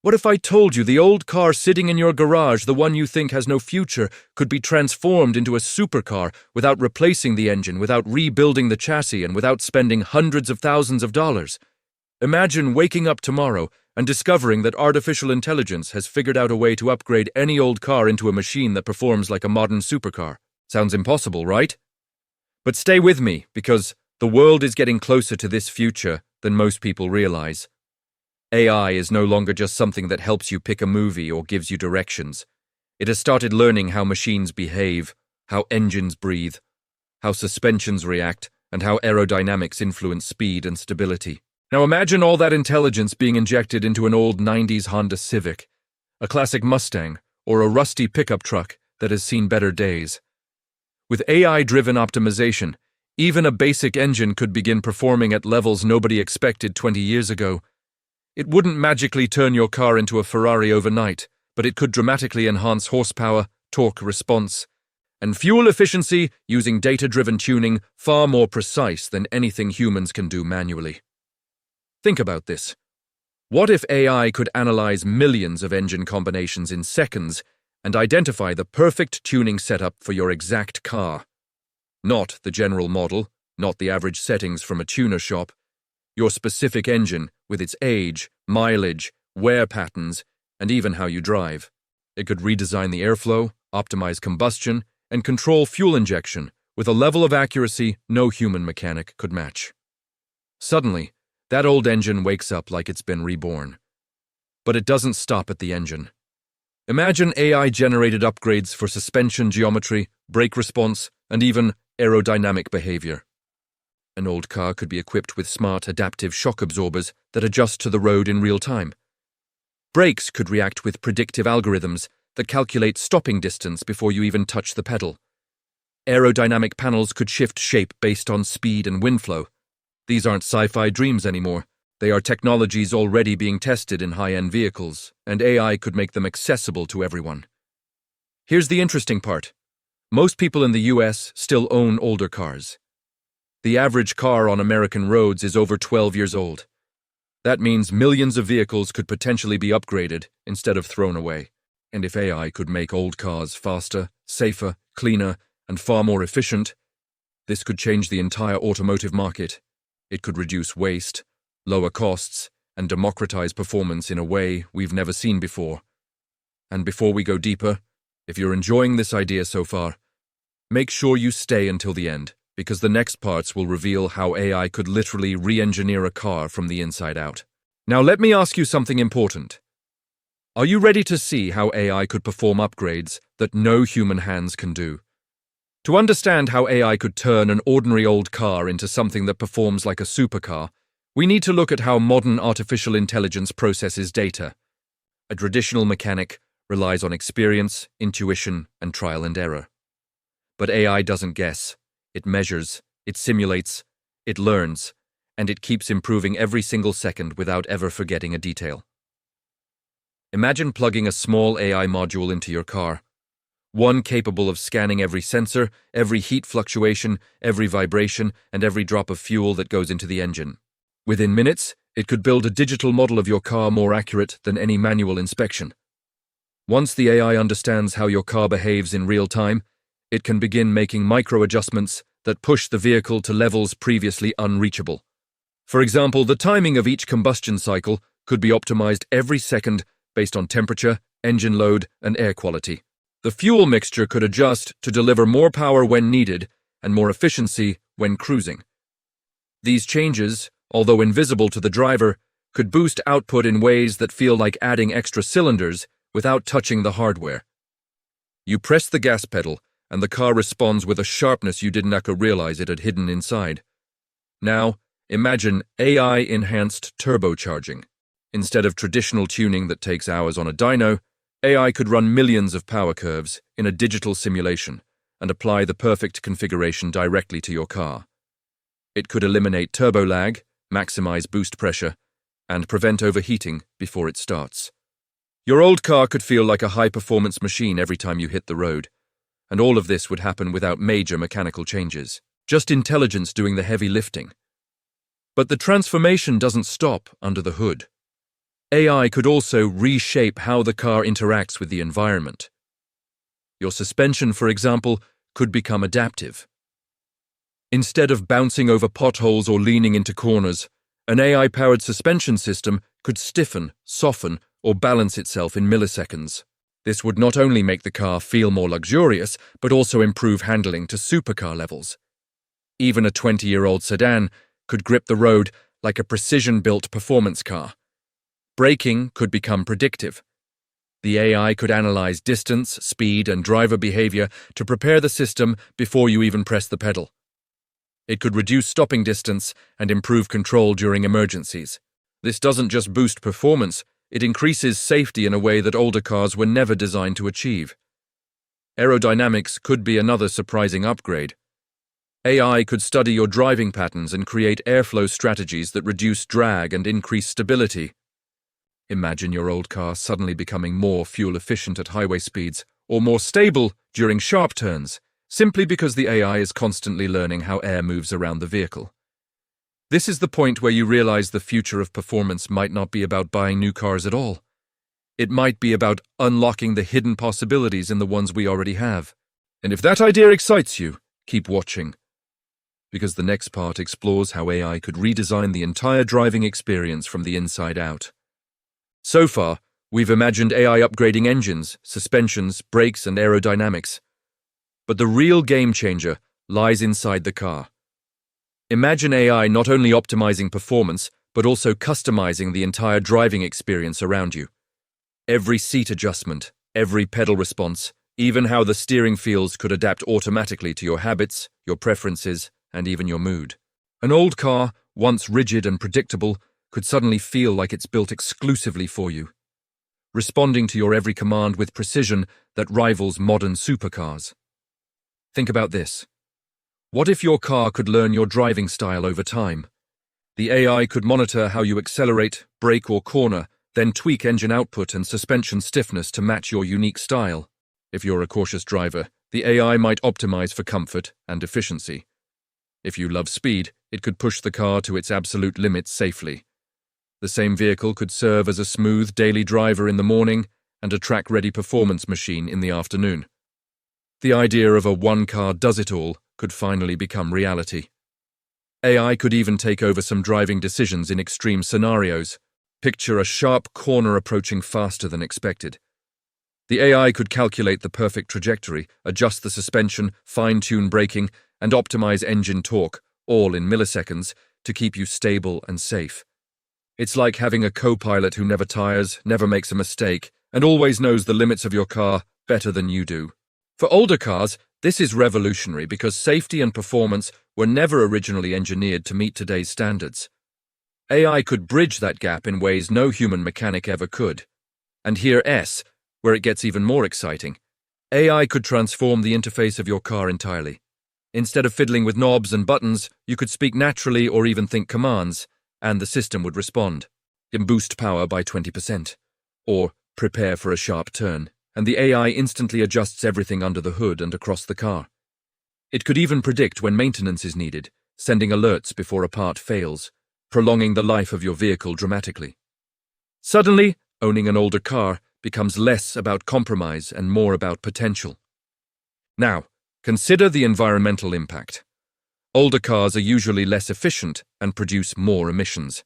What if I told you the old car sitting in your garage, the one you think has no future, could be transformed into a supercar without replacing the engine, without rebuilding the chassis, and without spending hundreds of thousands of dollars? Imagine waking up tomorrow and discovering that artificial intelligence has figured out a way to upgrade any old car into a machine that performs like a modern supercar. Sounds impossible, right? But stay with me, because the world is getting closer to this future than most people realize. AI is no longer just something that helps you pick a movie or gives you directions. It has started learning how machines behave, how engines breathe, how suspensions react, and how aerodynamics influence speed and stability. Now imagine all that intelligence being injected into an old 90s Honda Civic, a classic Mustang, or a rusty pickup truck that has seen better days. With AI-driven optimization, even a basic engine could begin performing at levels nobody expected 20 years ago. It wouldn't magically turn your car into a Ferrari overnight, but it could dramatically enhance horsepower, torque response, and fuel efficiency using data-driven tuning far more precise than anything humans can do manually. Think about this. What if AI could analyze millions of engine combinations in seconds and identify the perfect tuning setup for your exact car? Not the general model, not the average settings from a tuner shop. Your specific engine, with its age, mileage, wear patterns, and even how you drive. It could redesign the airflow, optimize combustion, and control fuel injection with a level of accuracy no human mechanic could match. Suddenly, that old engine wakes up like it's been reborn. But it doesn't stop at the engine. Imagine AI-generated upgrades for suspension geometry, brake response, and even aerodynamic behavior. An old car could be equipped with smart adaptive shock absorbers that adjust to the road in real time. Brakes could react with predictive algorithms that calculate stopping distance before you even touch the pedal. Aerodynamic panels could shift shape based on speed and wind flow. These aren't sci-fi dreams anymore. They are technologies already being tested in high-end vehicles, and AI could make them accessible to everyone. Here's the interesting part. Most people in the US still own older cars. The average car on American roads is over 12 years old. That means millions of vehicles could potentially be upgraded instead of thrown away. And if AI could make old cars faster, safer, cleaner, and far more efficient, this could change the entire automotive market. It could reduce waste, lower costs, and democratize performance in a way we've never seen before. And before we go deeper, if you're enjoying this idea so far, make sure you stay until the end, because the next parts will reveal how AI could literally re-engineer a car from the inside out. Now let me ask you something important. Are you ready to see how AI could perform upgrades that no human hands can do? To understand how AI could turn an ordinary old car into something that performs like a supercar, we need to look at how modern artificial intelligence processes data. A traditional mechanic relies on experience, intuition, and trial and error. But AI doesn't guess. It measures, it simulates, it learns, and it keeps improving every single second without ever forgetting a detail. Imagine plugging a small AI module into your car, one capable of scanning every sensor, every heat fluctuation, every vibration, and every drop of fuel that goes into the engine. Within minutes, it could build a digital model of your car more accurate than any manual inspection. Once the AI understands how your car behaves in real time, it can begin making micro-adjustments that push the vehicle to levels previously unreachable. For example, the timing of each combustion cycle could be optimized every second based on temperature, engine load, and air quality. The fuel mixture could adjust to deliver more power when needed and more efficiency when cruising. These changes, although invisible to the driver, could boost output in ways that feel like adding extra cylinders without touching the hardware. You press the gas pedal, and the car responds with a sharpness you didn't realize it had hidden inside. Now, imagine AI-enhanced turbocharging. Instead of traditional tuning that takes hours on a dyno, AI could run millions of power curves in a digital simulation and apply the perfect configuration directly to your car. It could eliminate turbo lag, maximize boost pressure, and prevent overheating before it starts. Your old car could feel like a high-performance machine every time you hit the road. And all of this would happen without major mechanical changes, just intelligence doing the heavy lifting. But the transformation doesn't stop under the hood. AI could also reshape how the car interacts with the environment. Your suspension, for example, could become adaptive. Instead of bouncing over potholes or leaning into corners, an AI-powered suspension system could stiffen, soften, or balance itself in milliseconds. This would not only make the car feel more luxurious, but also improve handling to supercar levels. Even a 20-year-old sedan could grip the road like a precision-built performance car. Braking could become predictive. The AI could analyze distance, speed, and driver behavior to prepare the system before you even press the pedal. It could reduce stopping distance and improve control during emergencies. This doesn't just boost performance, it increases safety in a way that older cars were never designed to achieve. Aerodynamics could be another surprising upgrade. AI could study your driving patterns and create airflow strategies that reduce drag and increase stability. Imagine your old car suddenly becoming more fuel-efficient at highway speeds, or more stable during sharp turns, simply because the AI is constantly learning how air moves around the vehicle. This is the point where you realize the future of performance might not be about buying new cars at all. It might be about unlocking the hidden possibilities in the ones we already have. And if that idea excites you, keep watching, because the next part explores how AI could redesign the entire driving experience from the inside out. So far, we've imagined AI upgrading engines, suspensions, brakes, and aerodynamics. But the real game changer lies inside the car. Imagine AI not only optimizing performance, but also customizing the entire driving experience around you. Every seat adjustment, every pedal response, even how the steering feels could adapt automatically to your habits, your preferences, and even your mood. An old car, once rigid and predictable, could suddenly feel like it's built exclusively for you, responding to your every command with precision that rivals modern supercars. Think about this. What if your car could learn your driving style over time? The AI could monitor how you accelerate, brake, or corner, then tweak engine output and suspension stiffness to match your unique style. If you're a cautious driver, the AI might optimize for comfort and efficiency. If you love speed, it could push the car to its absolute limits safely. The same vehicle could serve as a smooth daily driver in the morning and a track-ready performance machine in the afternoon. The idea of a one-car-does-it-all could finally become reality. AI could even take over some driving decisions in extreme scenarios. Picture a sharp corner approaching faster than expected. The AI could calculate the perfect trajectory, adjust the suspension, fine-tune braking, and optimize engine torque, all in milliseconds, to keep you stable and safe. It's like having a co-pilot who never tires, never makes a mistake, and always knows the limits of your car better than you do. For older cars, this is revolutionary because safety and performance were never originally engineered to meet today's standards. AI could bridge that gap in ways no human mechanic ever could. And here's where it gets even more exciting. AI could transform the interface of your car entirely. Instead of fiddling with knobs and buttons, you could speak naturally or even think commands, and the system would respond. Boost power by 20%. Or prepare for a sharp turn, and the AI instantly adjusts everything under the hood and across the car. It could even predict when maintenance is needed, sending alerts before a part fails, prolonging the life of your vehicle dramatically. Suddenly, owning an older car becomes less about compromise and more about potential. Now, consider the environmental impact. Older cars are usually less efficient and produce more emissions.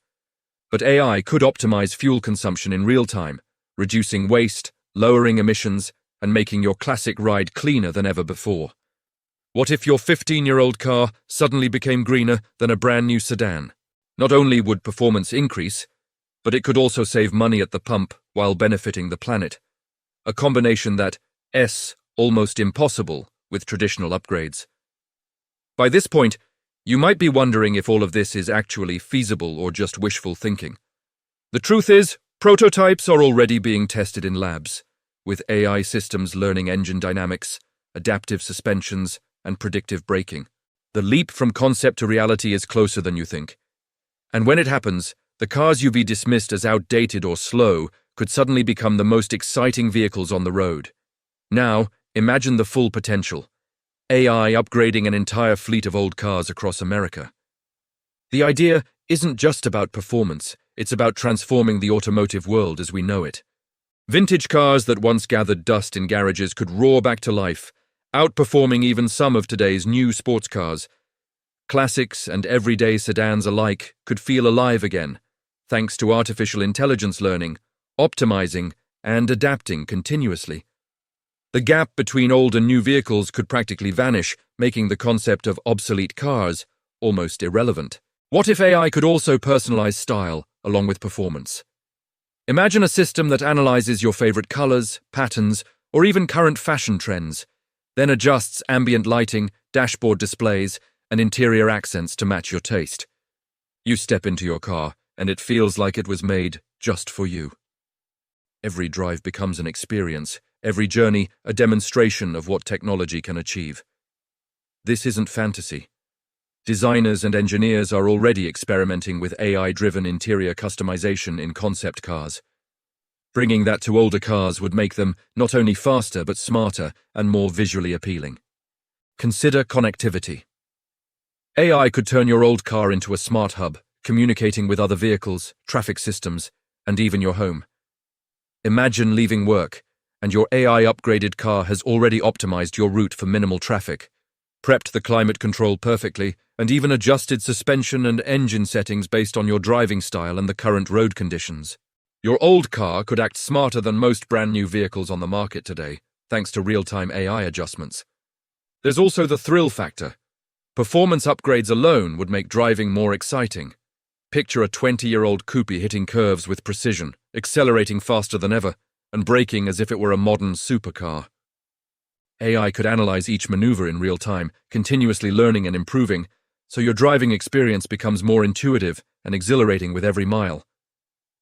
But AI could optimize fuel consumption in real time, reducing waste, lowering emissions, and making your classic ride cleaner than ever before. What if your 15-year-old car suddenly became greener than a brand new sedan? Not only would performance increase, but it could also save money at the pump while benefiting the planet. A combination that's almost impossible with traditional upgrades. By this point, you might be wondering if all of this is actually feasible or just wishful thinking. The truth is, prototypes are already being tested in labs, with AI systems learning engine dynamics, adaptive suspensions, and predictive braking. The leap from concept to reality is closer than you think. And when it happens, the cars you've dismissed as outdated or slow could suddenly become the most exciting vehicles on the road. Now, imagine the full potential. AI upgrading an entire fleet of old cars across America. The idea isn't just about performance, It's about transforming the automotive world as we know it. Vintage cars that once gathered dust in garages could roar back to life, outperforming even some of today's new sports cars. Classics and everyday sedans alike could feel alive again, thanks to artificial intelligence learning, optimizing, and adapting continuously. The gap between old and new vehicles could practically vanish, making the concept of obsolete cars almost irrelevant. What if AI could also personalize style along with performance? Imagine a system that analyzes your favorite colors, patterns, or even current fashion trends, then adjusts ambient lighting, dashboard displays, and interior accents to match your taste. You step into your car, and it feels like it was made just for you. Every drive becomes an experience, every journey a demonstration of what technology can achieve. This isn't fantasy. Designers and engineers are already experimenting with AI-driven interior customization in concept cars. Bringing that to older cars would make them not only faster but smarter and more visually appealing. Consider connectivity. AI could turn your old car into a smart hub, communicating with other vehicles, traffic systems, and even your home. Imagine leaving work, and your AI-upgraded car has already optimized your route for minimal traffic, prepped the climate control perfectly, and even adjusted suspension and engine settings based on your driving style and the current road conditions. Your old car could act smarter than most brand-new vehicles on the market today, thanks to real-time AI adjustments. There's also the thrill factor. Performance upgrades alone would make driving more exciting. Picture a 20-year-old coupe hitting curves with precision, accelerating faster than ever, and braking as if it were a modern supercar. AI could analyze each maneuver in real time, continuously learning and improving, so your driving experience becomes more intuitive and exhilarating with every mile.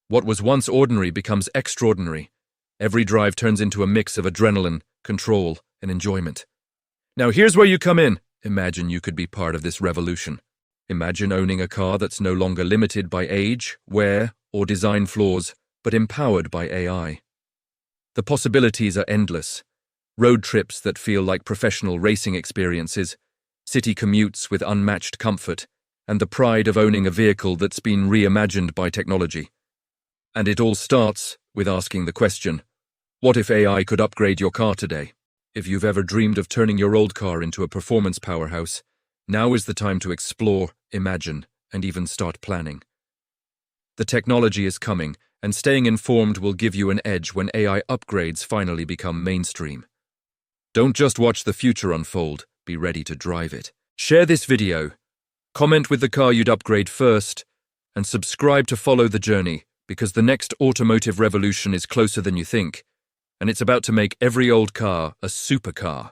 What was once ordinary becomes extraordinary. Every drive turns into a mix of adrenaline, control, and enjoyment. Now here's where you come in. Imagine you could be part of this revolution. Imagine owning a car that's no longer limited by age, wear, or design flaws, but empowered by AI. The possibilities are endless. Road trips that feel like professional racing experiences, city commutes with unmatched comfort, and the pride of owning a vehicle that's been reimagined by technology. And it all starts with asking the question, what if AI could upgrade your car today? If you've ever dreamed of turning your old car into a performance powerhouse, now is the time to explore, imagine, and even start planning. The technology is coming, and staying informed will give you an edge when AI upgrades finally become mainstream. Don't just watch the future unfold, be ready to drive it. Share this video, comment with the car you'd upgrade first, and subscribe to follow the journey, because the next automotive revolution is closer than you think, and it's about to make every old car a supercar.